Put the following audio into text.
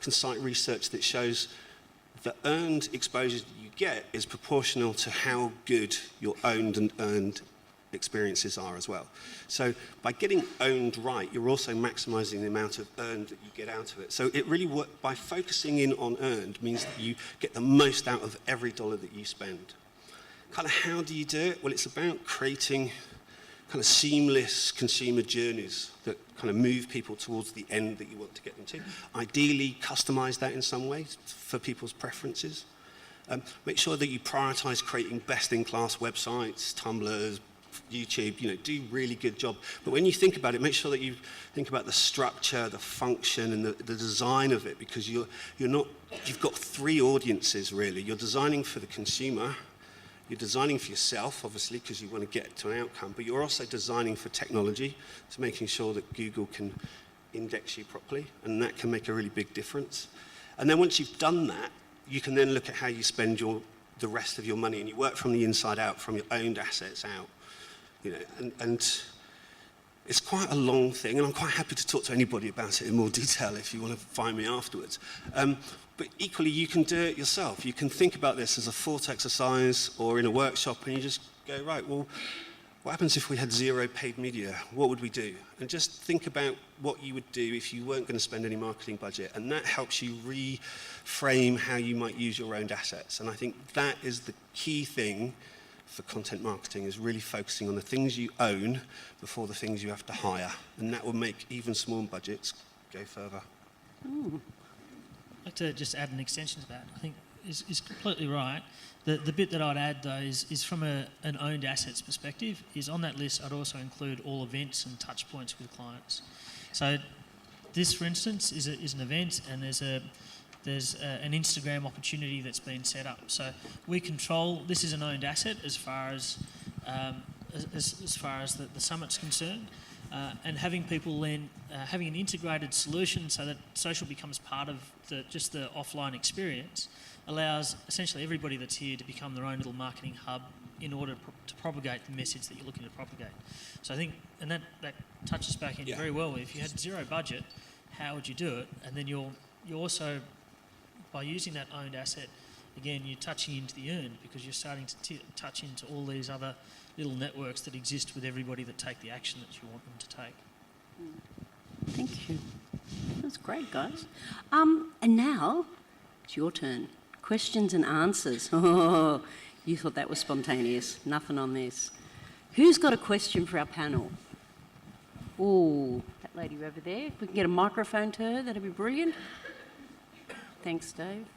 can cite research that shows the earned exposure that you get is proportional to how good your owned and earned experiences are as well. So by getting owned right, you're also maximizing the amount of earned that you get out of it. So it really by focusing in on earned means that you get the most out of every dollar that you spend. Kind of how do you do it? Well, it's about creating kind of seamless consumer journeys that kind of move people towards the end that you want to get them to. Ideally, customize that in some way for people's preferences. Make sure that you prioritize creating best-in-class websites, Tumblrs, YouTube, do a really good job. But when you think about it, make sure that you think about the structure, the function, and the design of it, because you've got three audiences really. You're designing for the consumer, you're designing for yourself, obviously, because you want to get to an outcome, but you're also designing for technology, so making sure that Google can index you properly, and that can make a really big difference. And then once you've done that, you can then look at how you spend the rest of your money, and you work from the inside out, from your owned assets out. And it's quite a long thing, and I'm quite happy to talk to anybody about it in more detail if you want to find me afterwards. But equally, you can do it yourself. You can think about this as a thought exercise or in a workshop, and you just go, right, well, what happens if we had zero paid media? What would we do? And just think about what you would do if you weren't going to spend any marketing budget, and that helps you reframe how you might use your owned assets. And I think that is the key thing for content marketing, is really focusing on the things you own before the things you have to hire. And that will make even small budgets go further. Ooh. I'd like to just add an extension to that. I think is completely right. The bit that I'd add though is from an owned assets perspective, is on that list I'd also include all events and touch points with clients. So this, for instance, is an event, and there's an Instagram opportunity that's been set up. So we control, this is an owned asset as far as the summit's concerned, and having people then having an integrated solution so that social becomes part of just the offline experience allows essentially everybody that's here to become their own little marketing hub in order to propagate the message that you're looking to propagate. So I think, and that touches back in very well. If you had zero budget, how would you do it? And then you're also, by using that owned asset, again, you're touching into the earned, because you're starting to touch into all these other little networks that exist with everybody that take the action that you want them to take. Thank you. That's great, guys. And now it's your turn. Questions and answers. Oh, you thought that was spontaneous. Nothing on this. Who's got a question for our panel? Oh, that lady over there. If we can get a microphone to her, that'd be brilliant. Thanks, Dave.